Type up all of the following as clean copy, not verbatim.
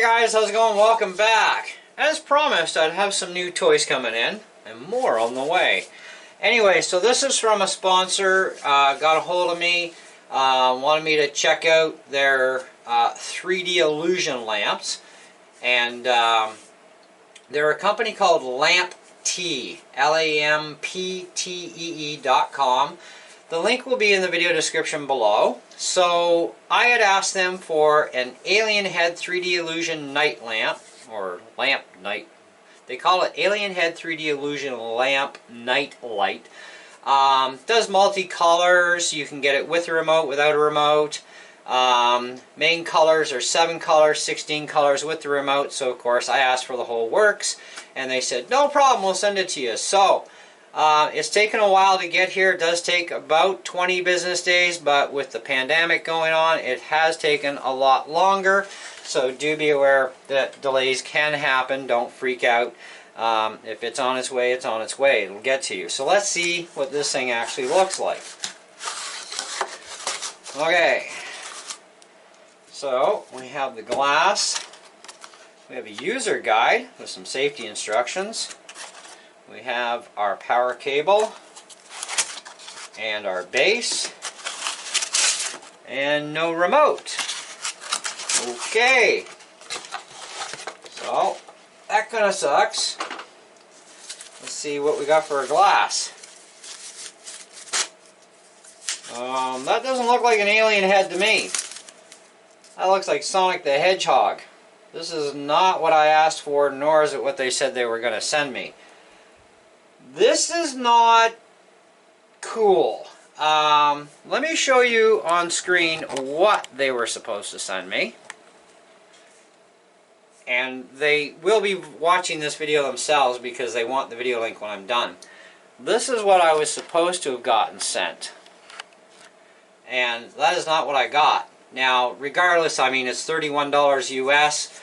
guys, how's it going? Welcome back. As promised, I'd have some new toys coming in and more on the way. Anyway, so this is from a sponsor, got a hold of me, wanted me to check out their 3D illusion lamps, and they're a company called Lamptee, Lamptee.com. The link will be in the video description below. So I had asked them for an Alien Head 3D Illusion night lamp, or lamp night. They call it Alien Head 3D Illusion Lamp Night Light. Does multi-colors. You can get it with a remote, without a remote. Main colors are 7 colors, 16 colors with the remote. So of course I asked for the whole works, and they said no problem, we'll send it to you. So it's taken a while to get here. It does take about 20 business days, but with the pandemic going on, it has taken a lot longer. So do be aware that delays can happen. Don't freak out. If it's on its way, it's on its way. It'll get to you. So let's see what this thing actually looks like. Okay. So we have the glass. We have a user guide with some safety instructions. We have our power cable and our base and no remote. Okay, so that kind of sucks. Let's see what we got for our glass. That doesn't look like an alien head to me. That looks like Sonic the Hedgehog. This is not what I asked for, nor is it what they said they were going to send me. This is not cool. Let me show you on screen what they were supposed to send me. And they will be watching this video themselves because they want the video link when I'm done. This is what I was supposed to have gotten sent. And that is not what I got. Now, regardless, I mean, it's $31 US,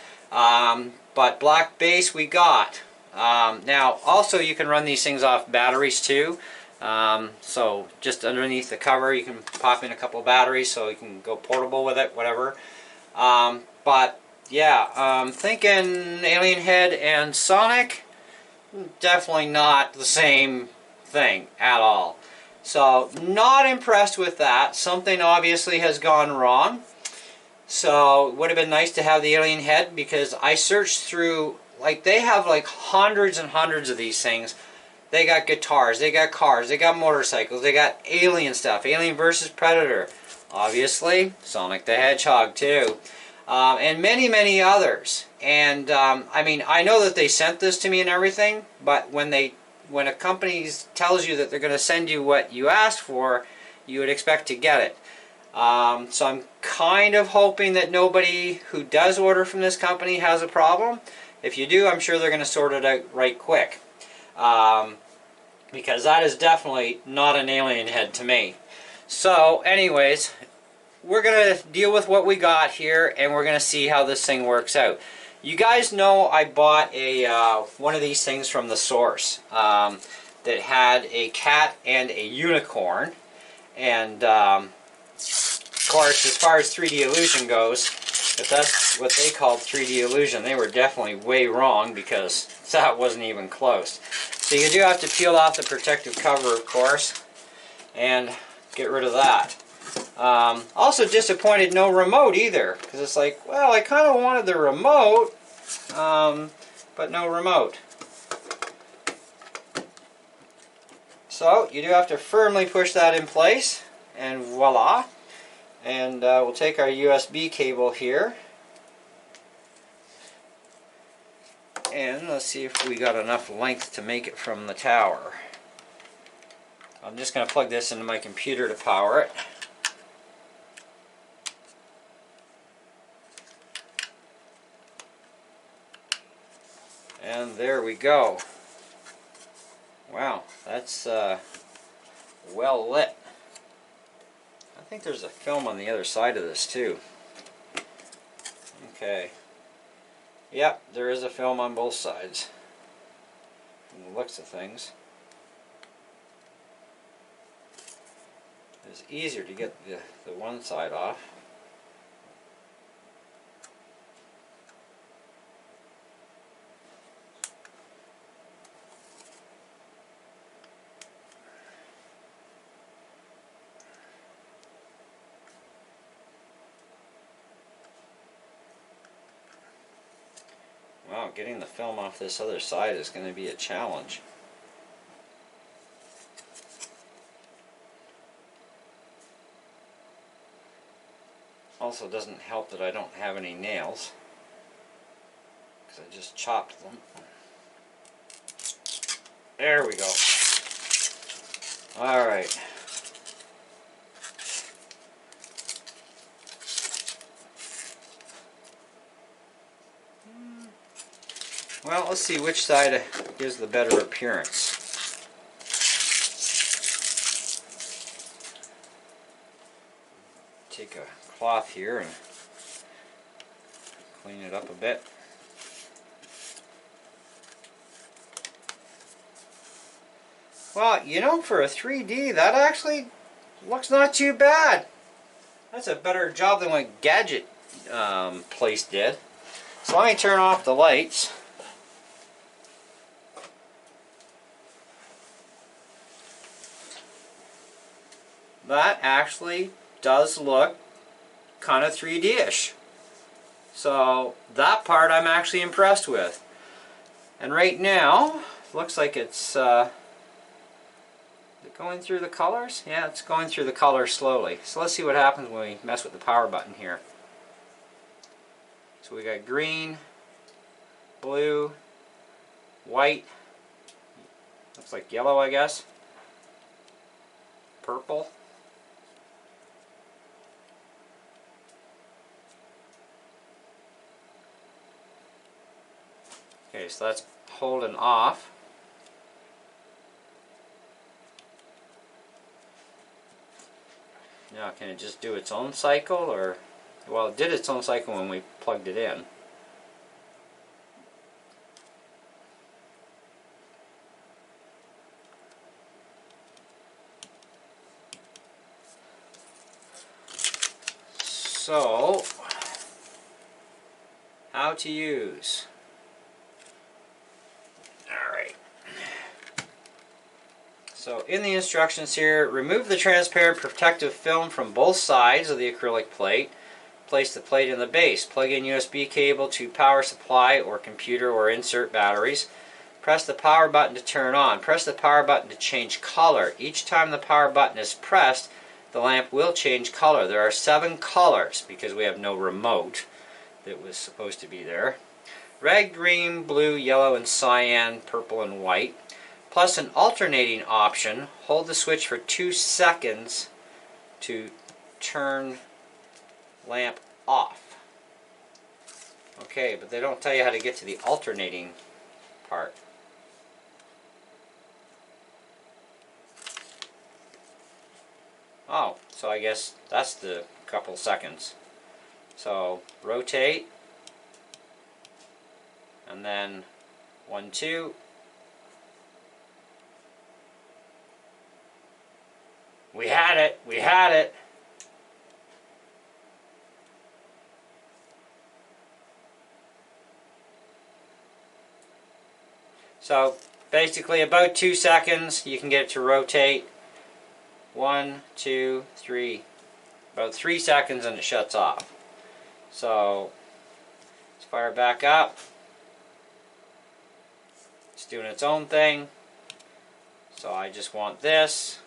but black base we got. Now, also you can run these things off batteries too. So just underneath the cover you can pop in a couple batteries so you can go portable with it, whatever. But yeah, thinking Alien Head and Sonic, definitely not the same thing at all. So not impressed with that. Something obviously has gone wrong. So it would have been nice to have the Alien Head, because I searched through, like, they have like hundreds and hundreds of these things. They got guitars, they got cars, they got motorcycles, they got alien stuff, Alien versus Predator, obviously Sonic the Hedgehog too, and many, many others. And I mean, I know that they sent this to me and everything, but when a company tells you that they're going to send you what you asked for, you would expect to get it. So I'm kind of hoping that nobody who does order from this company has a problem. If you do, I'm sure they're going to sort it out right quick. Because that is definitely not an alien head to me. So anyways, we're going to deal with what we got here, and we're going to see how this thing works out. You guys know I bought a one of these things from the source that had a cat and a unicorn. And of course, as far as 3D illusion goes, if that's what they called 3D illusion, they were definitely way wrong, because that wasn't even close. So you do have to peel off the protective cover, of course, and get rid of that. Also disappointed no remote either, because it's like, well, I kind of wanted the remote, but no remote. So you do have to firmly push that in place, and voila. And we'll take our USB cable here, and let's see if we got enough length to make it from the tower. I'm just going to plug this into my computer to power it. And there we go. Wow, that's well lit. I think there's a film on the other side of this too. Okay. Yep, there is a film on both sides. From the looks of things. It's easier to get the one side off. Wow, getting the film off this other side is going to be a challenge. Also doesn't help that I don't have any nails, because I just chopped them. There we go. Alright. Well, let's see which side gives the better appearance. Take a cloth here and clean it up a bit. Well, you know, for a 3D, that actually looks not too bad. That's a better job than what Gadget Place did. So let me turn off the lights. That actually does look kind of 3D-ish. So that part I'm actually impressed with. And right now, looks like it's is it going through the colors? Yeah, it's going through the colors slowly. So let's see what happens when we mess with the power button here. So we got green, blue, white, looks like yellow, I guess, purple. Okay, so that's holding off. Now, can it just do its own cycle, or, well, it did its own cycle when we plugged it in. So, how to use. Alright. So in the instructions here, remove the transparent protective film from both sides of the acrylic plate. Place the plate in the base. Plug in USB cable to power supply or computer or insert batteries. Press the power button to turn on. Press the power button to change color. Each time the power button is pressed, the lamp will change color. There are 7 colors because we have no remote that was supposed to be there. Red, green, blue, yellow, and cyan, purple, and white. Plus an alternating option. Hold the switch for 2 seconds to turn lamp off. Okay, but they don't tell you how to get to the alternating part. Oh, so I guess that's the couple seconds. So rotate, and then 1, 2. We had it! We had it! So basically about 2 seconds you can get it to rotate. 1, 2, 3. About 3 seconds and it shuts off. So let's fire it back up. It's doing its own thing. So I just want this.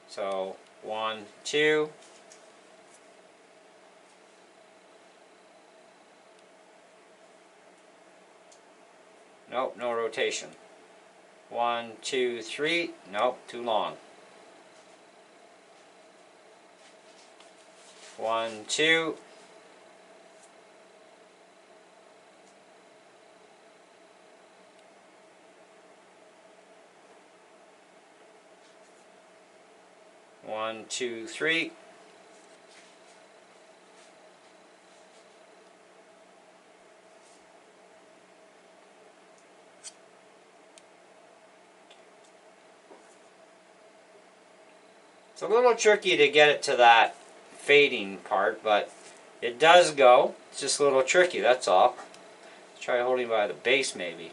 So 1, 2. Nope, no rotation. 1, 2, 3. Nope, too long. 1, 2. One, two, three. It's a little tricky to get it to that fading part, but it does go. It's just a little tricky, that's all. Let's try holding by the base maybe.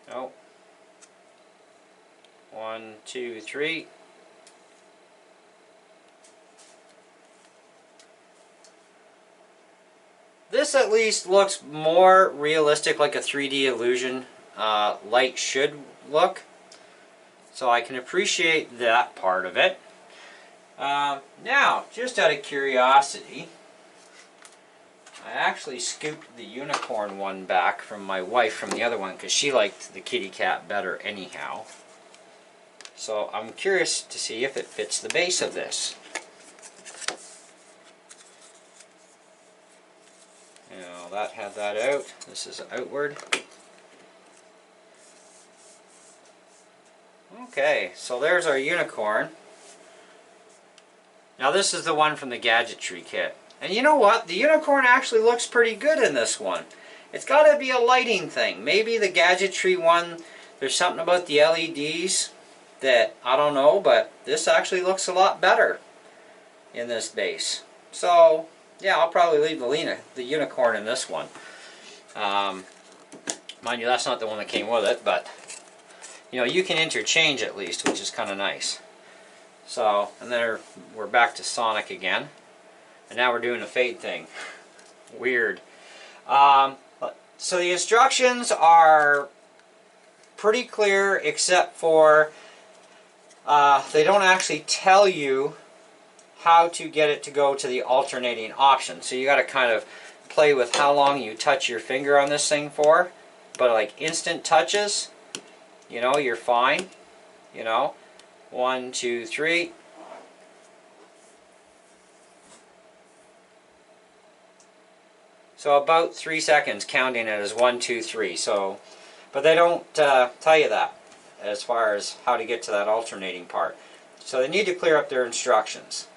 Nope. 1, 2, 3. This this at least looks more realistic, like a 3D illusion light should look. So I can appreciate that part of it. Now, just out of curiosity, I actually scooped the unicorn one back from my wife from the other one because she liked the kitty cat better anyhow. So I'm curious to see if it fits the base of this. Now that had that out. This is outward. Okay, so there's our unicorn. Now this is the one from the gadgetry kit. And you know what? The unicorn actually looks pretty good in this one. It's got to be a lighting thing. Maybe the gadgetry one, there's something about the LEDs that I don't know, but this actually looks a lot better in this base. So yeah, I'll probably leave the unicorn in this one. Mind you, that's not the one that came with it, but you know, you can interchange at least, which is kind of nice. So, and then we're back to Sonic again. And now we're doing a fade thing. Weird. So the instructions are pretty clear, except for they don't actually tell you how to get it to go to the alternating option. So you got to kind of play with how long you touch your finger on this thing for. But like instant touches, you know, you're fine. You know, 1, 2, 3. So about 3 seconds, counting it as 1, 2, 3. So, but they don't tell you that as far as how to get to that alternating part. So they need to clear up their instructions.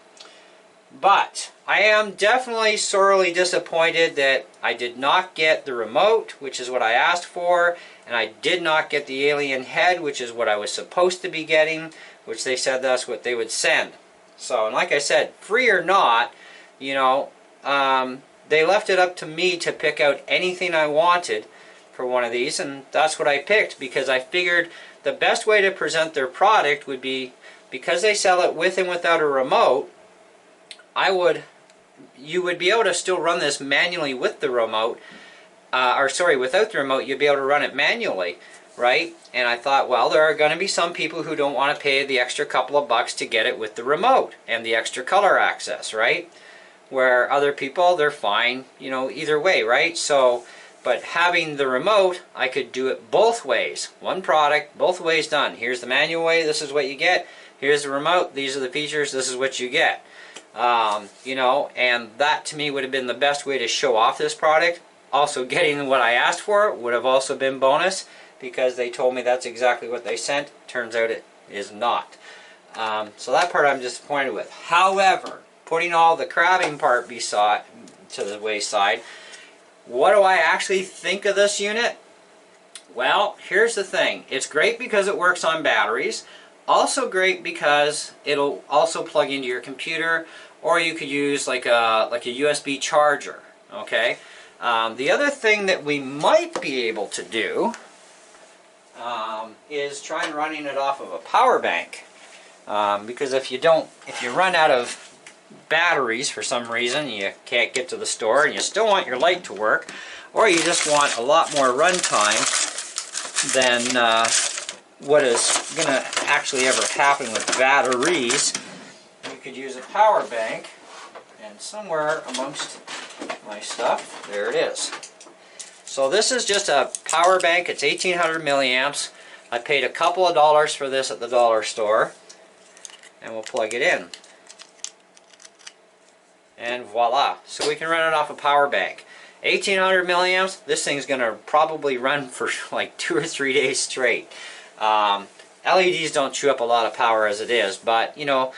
But I am definitely sorely disappointed that I did not get the remote, which is what I asked for, and I did not get the alien head, which is what I was supposed to be getting, which they said that's what they would send. So, and like I said, free or not, you know, they left it up to me to pick out anything I wanted for one of these, and that's what I picked because I figured the best way to present their product would be, because they sell it with and without a remote, you would be able to still run this manually with the remote, or sorry, without the remote, you'd be able to run it manually, right? And I thought, well, there are going to be some people who don't want to pay the extra couple of bucks to get it with the remote and the extra color access, right? Where other people, they're fine, you know, either way, right? So, but having the remote, I could do it both ways. One product, both ways done. Here's the manual way, this is what you get. Here's the remote, these are the features, this is what you get. You know, and that to me would have been the best way to show off this product. Also, getting what I asked for would have also been bonus because they told me that's exactly what they sent. Turns out it is not. So that part I'm disappointed with. However, putting all the crabbing part beside to the wayside, what do I actually think of this unit? Well, here's the thing. It's great because it works on batteries. Also great because it'll also plug into your computer, or you could use like a USB charger. Okay. The other thing that we might be able to do is try and running it off of a power bank, because if you run out of batteries for some reason, you can't get to the store and you still want your light to work, or you just want a lot more run time than what is going to actually ever happen with batteries, you could use a power bank. And somewhere amongst my stuff, there it is. So this is just a power bank. It's 1800 milliamps. I paid a couple of dollars for this at the dollar store, and we'll plug it in. And voila, so we can run it off a power bank. 1800 milliamps, this thing's going to probably run for like 2 or 3 days straight. LEDs don't chew up a lot of power as it is, but you know,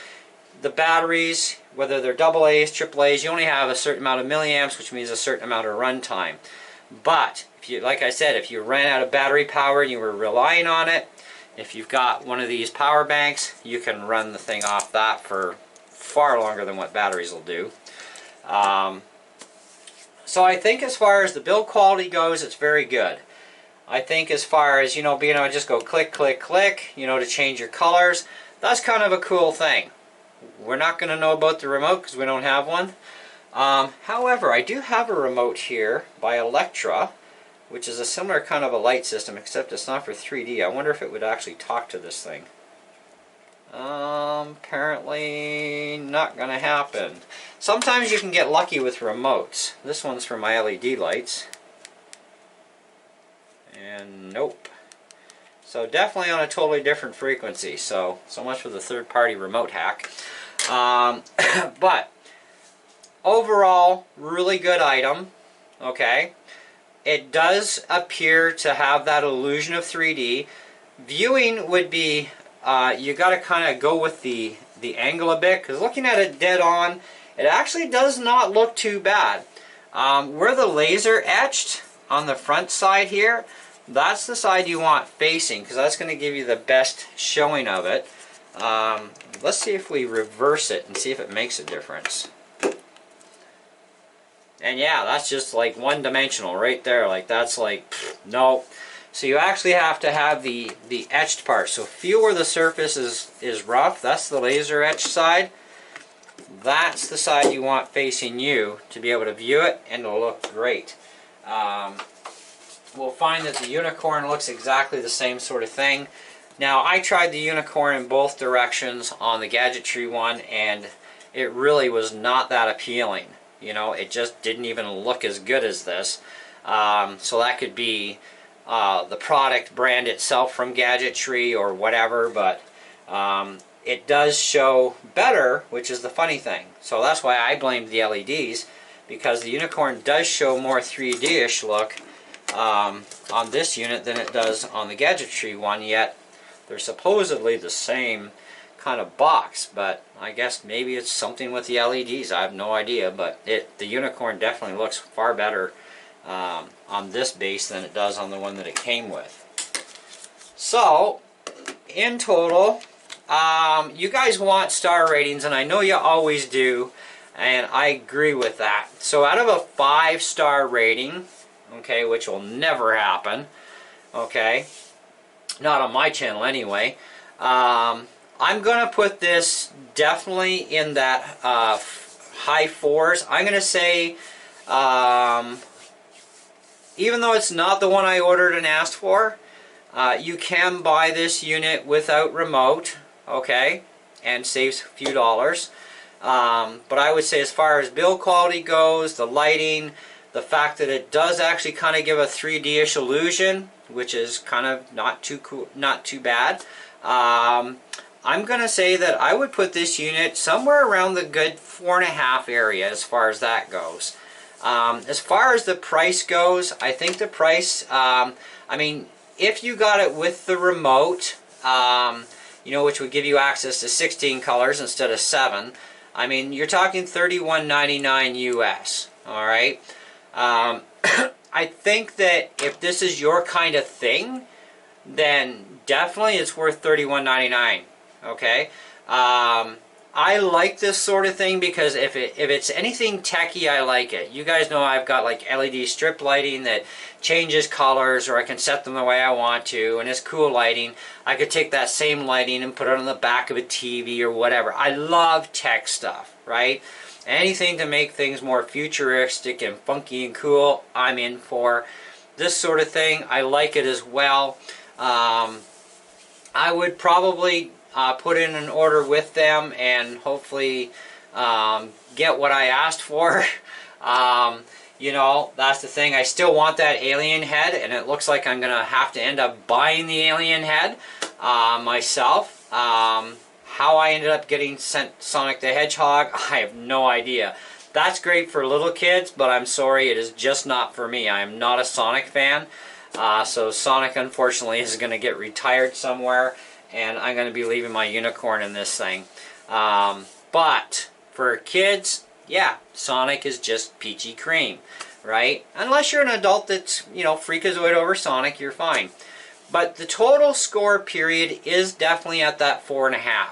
the batteries, whether they're AA's, AAA's, you only have a certain amount of milliamps, which means a certain amount of run time. But, if you, like I said, if you ran out of battery power and you were relying on it, if you've got one of these power banks, you can run the thing off that for far longer than what batteries will do. So I think as far as the build quality goes, it's very good. I think as far as, you know, being able to just go click, click, click, you know, to change your colors, that's kind of a cool thing. We're not going to know about the remote because we don't have one. However, I do have a remote here by Electra, which is a similar kind of a light system, except it's not for 3D. I wonder if it would actually talk to this thing. Apparently not going to happen. Sometimes you can get lucky with remotes. This one's for my LED lights. And nope. So definitely on a totally different frequency. So much for the third-party remote hack. But overall, really good item. Okay. It does appear to have that illusion of 3D. Viewing would be, you got to kind of go with the angle a bit, because looking at it dead on, it actually does not look too bad. Where the laser etched on the front side here, that's the side you want facing, because that's going to give you the best showing of it. Let's see if we reverse it and see if it makes a difference. And yeah, that's just like one-dimensional right there. Like that's like, no. So you actually have to have the etched part. So feel where the surface is rough. That's the laser etched side. That's the side you want facing you to be able to view it, and it'll look great. We'll find that the unicorn looks exactly the same sort of thing. Now, I tried the unicorn in both directions on the gadgetry one, and it really was not that appealing. You know, it just didn't even look as good as this. So that could be the product brand itself from gadgetry or whatever, but it does show better, which is the funny thing. So that's why I blamed the LEDs, because the unicorn does show more 3D-ish look on this unit than it does on the gadgetry one, yet they're supposedly the same kind of box, but I guess maybe it's something with the LEDs. I have no idea, but the unicorn definitely looks far better on this base than it does on the one that it came with. So in total, you guys want star ratings, and I know you always do, and I agree with that. So out of a 5-star rating, okay, which will never happen, okay, not on my channel anyway, I'm going to put this definitely in that high 4s. I'm going to say, even though it's not the one I ordered and asked for, you can buy this unit without remote, okay, and saves a few dollars. But I would say as far as build quality goes, the lighting, the fact that it does actually kind of give a 3D-ish illusion, which is kind of not too cool, not too bad. I'm going to say that I would put this unit somewhere around the good 4.5 area as far as that goes. As far as the price goes, I think the price, I mean, if you got it with the remote, you know, which would give you access to 16 colors instead of 7, I mean, you're talking $31.99 US, all right? I think that if this is your kind of thing, then definitely it's worth $31.99. Okay, I like this sort of thing because if it's anything techy, I like it. You guys know I've got like LED strip lighting that changes colors, or I can set them the way I want to, and it's cool lighting. I could take that same lighting and put it on the back of a TV or whatever. I love tech stuff, right? Anything to make things more futuristic and funky and cool, I'm in for. This sort of thing, I like it as well. I would probably put in an order with them and hopefully get what I asked for. You know, that's the thing. I still want that alien head, and it looks like I'm going to have to end up buying the alien head myself. How I ended up getting sent Sonic the Hedgehog, I have no idea. That's great for little kids, but I'm sorry, it is just not for me. I am not a Sonic fan. So Sonic, unfortunately, is going to get retired somewhere, and I'm going to be leaving my unicorn in this thing. But for kids, yeah, Sonic is just peachy cream, right? Unless you're an adult that's, you know, freakazoid over Sonic, you're fine. But the total score period is definitely at that 4.5.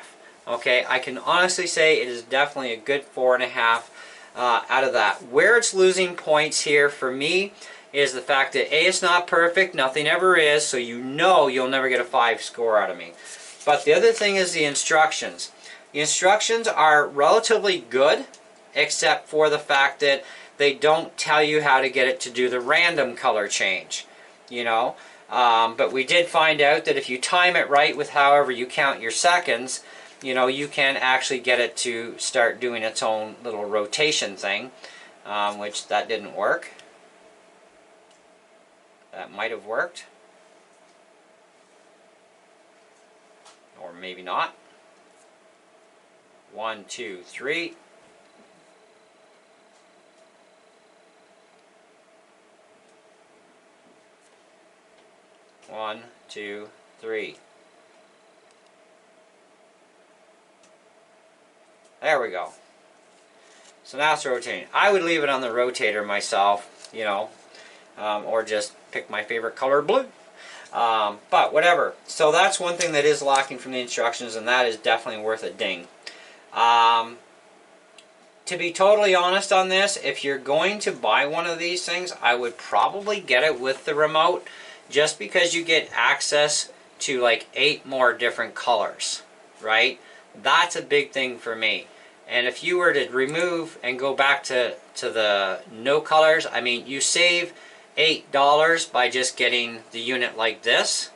Okay, I can honestly say it is definitely a good 4.5 out of that. Where it's losing points here for me is the fact that A, it's not perfect, nothing ever is, so you know you'll never get a 5 score out of me. But the other thing is the instructions. The instructions are relatively good, except for the fact that they don't tell you how to get it to do the random color change, you know. But we did find out that if you time it right with however you count your seconds, you know, you can actually get it to start doing its own little rotation thing, which that didn't work. That might have worked. Or maybe not. 1, 2, 3. One, two, three. There we go. So now it's rotating. I would leave it on the rotator myself, you know, or just pick my favorite color, blue. But whatever. So that's one thing that is lacking from the instructions, and that is definitely worth a ding. To be totally honest on this, if you're going to buy one of these things, I would probably get it with the remote, just because you get access to like 8 more different colors, right? That's a big thing for me. And if you were to remove and go back to the no colors, I mean, you save $8 by just getting the unit like this,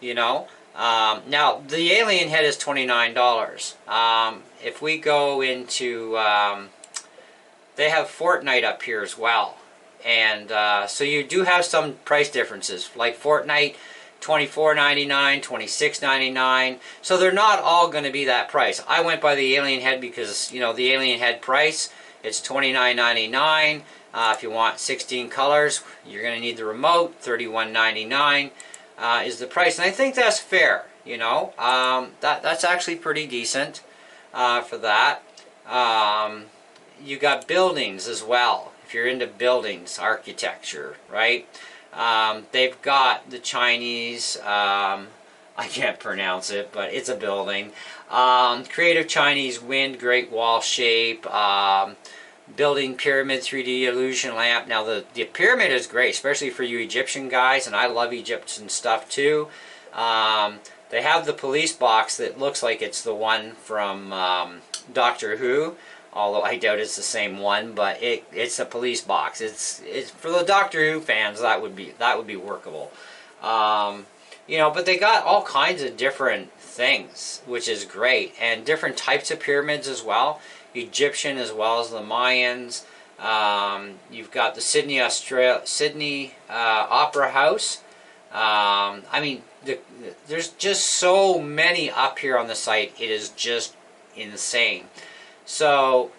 you know. Now, the alien head is $29. If we go into, they have Fortnite up here as well. And so you do have some price differences, like Fortnite, $24.99, $26.99. So they're not all going to be that price. I went by the alien head because, you know, the alien head price, it's $29.99. If you want 16 colors, you're going to need the remote. $31.99 is the price, and I think that's fair. You know, that's actually pretty decent for that. You got buildings as well. If you're into buildings, architecture, right? They've got the Chinese, I can't pronounce it, but it's a building. Creative Chinese wind, great wall shape, building pyramid 3D illusion lamp. Now the pyramid is great, especially for you Egyptian guys, and I love Egyptian stuff too. They have the police box that looks like it's the one from Doctor Who. Although I doubt it's the same one, but it's a police box. It's for the Doctor Who fans. That would be workable. You know, but they got all kinds of different things, which is great, and different types of pyramids as well. Egyptian as well as the Mayans. You've got the Sydney Opera House. I mean, there's just so many up here on the site. It is just insane. So,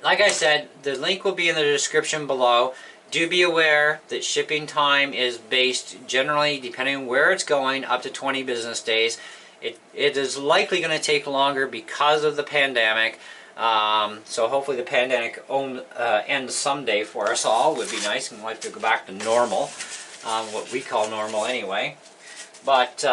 like I said, the link will be in the description below. Do be aware that shipping time is based generally, depending on where it's going, up to 20 business days. It is likely going to take longer because of the pandemic. So hopefully the pandemic ends someday for us all. Would be nice, and we'll have to go back to normal, what we call normal anyway. But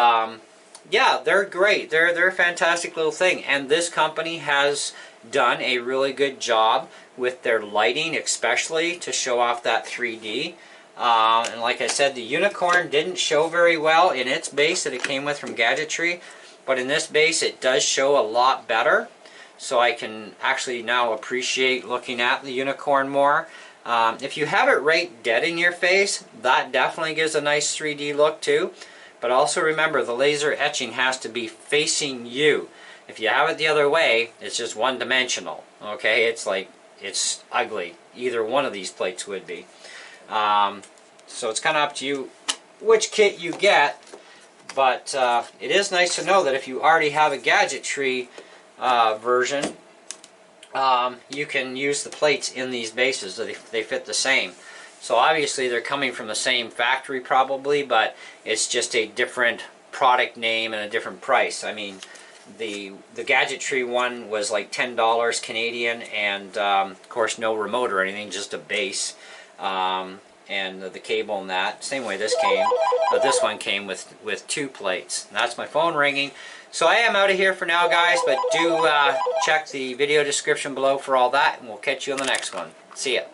yeah, they're great. They're a fantastic little thing, and this company has done a really good job with their lighting, especially to show off that 3D. And like I said, the unicorn didn't show very well in its base that it came with from Gadgetry, but in this base it does show a lot better. So I can actually now appreciate looking at the unicorn more. If you have it right dead in your face, that definitely gives a nice 3D look too. But also remember, the laser etching has to be facing you. If you have it the other way, it's just one-dimensional. Okay, it's like, it's ugly. Either one of these plates would be. So it's kind of up to you which kit you get. But it is nice to know that if you already have a Gadgetry version, you can use the plates in these bases. They fit the same. So obviously they're coming from the same factory probably, but it's just a different product name and a different price. I mean, the Gadgetry one was like $10 Canadian, and of course no remote or anything, just a base, and the cable and that. Same way this came, but this one came with 2 plates. And that's my phone ringing. So I am out of here for now, guys, but do check the video description below for all that, and we'll catch you on the next one. See ya.